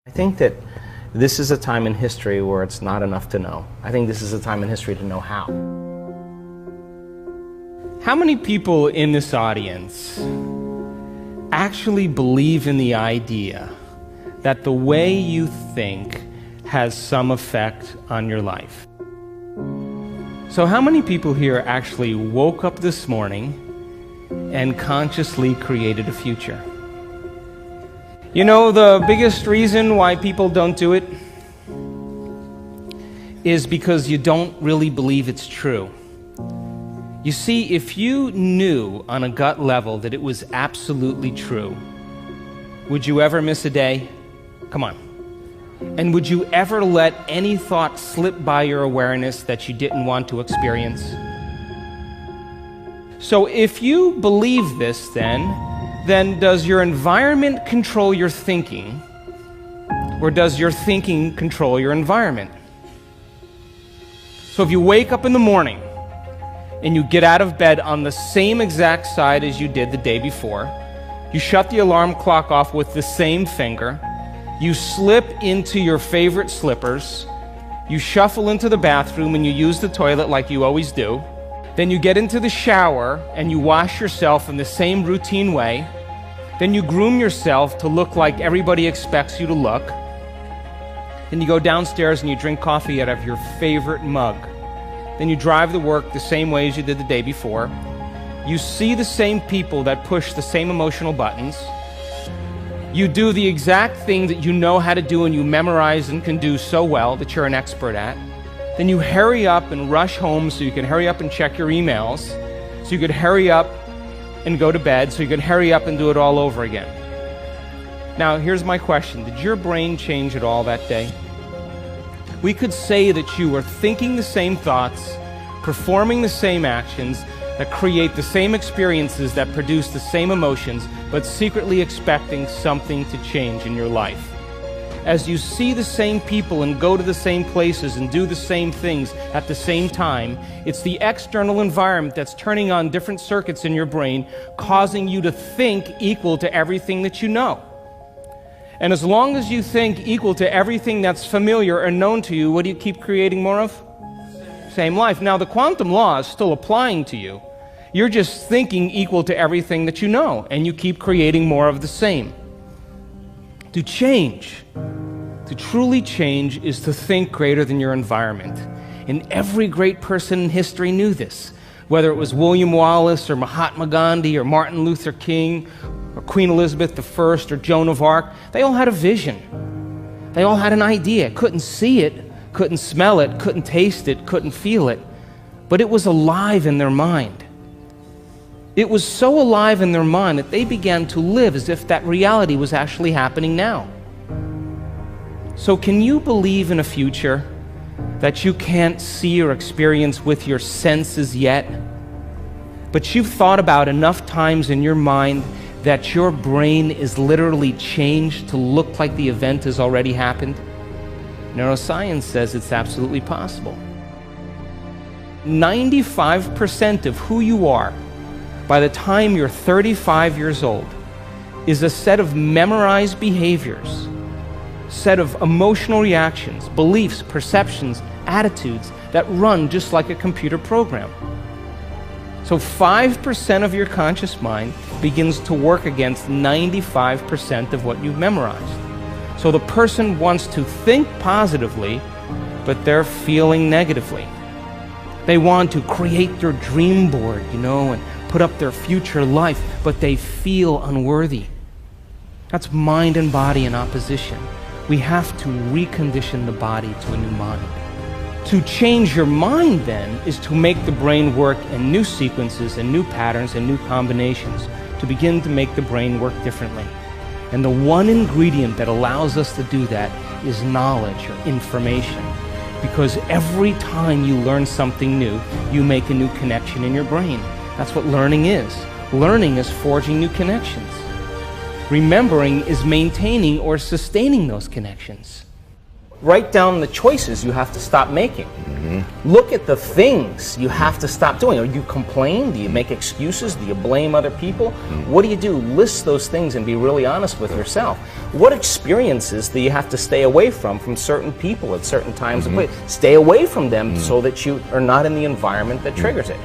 I think that this is a time in history where it's not enough to know. I think this is a time in history to know how. How many people in this audience actually believe in the idea that the way you think has some effect on your life? So how many people here actually woke up this morning and consciously created a future? You know, the biggest reason why people don't do it is because you don't really believe it's true. You see, if you knew on a gut level that it was absolutely true, would you ever miss a day? Come on. And would you ever let any thought slip by your awareness that you didn't want to experience? So if you believe this, then does your environment control your thinking, or does your thinking control your environment? So if you wake up in the morning and you get out of bed on the same exact side as you did the day before, you shut the alarm clock off with the same finger, you slip into your favorite slippers, you shuffle into the bathroom and you use the toilet like you always do, then you get into the shower and you wash yourself in the same routine way, then you groom yourself to look like everybody expects you to look, then you go downstairs and you drink coffee out of your favorite mug, then you drive to work the same way as you did the day before, you see the same people that push the same emotional buttons, you do the exact thing that you know how to do and you memorize and can do so well that you're an expert at, then you hurry up and rush home so you can hurry up and check your emails, so you could hurry up and go to bed, so you could hurry up and do it all over again. Now, here's my question. Did your brain change at all that day? We could say that you were thinking the same thoughts, performing the same actions, that create the same experiences, that produce the same emotions, but secretly expecting something to change in your life. As you see the same people and go to the same places and do the same things at the same time, it's the external environment that's turning on different circuits in your brain, causing you to think equal to everything that you know. And as long as you think equal to everything that's familiar or known to you, what do you keep creating more of? Same life. Now, the quantum law is still applying to you. You're just thinking equal to everything that you know, and you keep creating more of the same. To change, to truly change, is to think greater than your environment. And every great person in history knew this. Whether it was William Wallace or Mahatma Gandhi or Martin Luther King or Queen Elizabeth I or Joan of Arc, they all had a vision. They all had an idea. Couldn't see it, couldn't smell it, couldn't taste it, couldn't feel it, but it was alive in their mind. It was so alive in their mind that they began to live as if that reality was actually happening now. So can you believe in a future that you can't see or experience with your senses yet, but you've thought about enough times in your mind that your brain is literally changed to look like the event has already happened? Neuroscience says it's absolutely possible. 95% of who you are by the time you're 35 years old is a set of memorized behaviors, set of emotional reactions, beliefs, perceptions, attitudes that run just like a computer program. So 5% of your conscious mind begins to work against 95% of what you've memorized. So the person wants to think positively, but they're feeling negatively. They want to create their dream board, and put up their future life, but they feel unworthy. That's mind and body in opposition. We have to recondition the body to a new mind. To change your mind, then, is to make the brain work in new sequences and new patterns and new combinations, to begin to make the brain work differently. And the one ingredient that allows us to do that is knowledge or information. Because every time you learn something new, you make a new connection in your brain. That's what learning is. Learning is forging new connections. Remembering is maintaining or sustaining those connections. Write down the choices you have to stop making. Look at the things you have to stop doing. Are you complain? Do you make excuses? Do you blame other people? What do you do? List those things and be really honest with yourself. What experiences do you have to stay away from certain people at certain times and places? Stay away from them so that you are not in the environment that triggers it.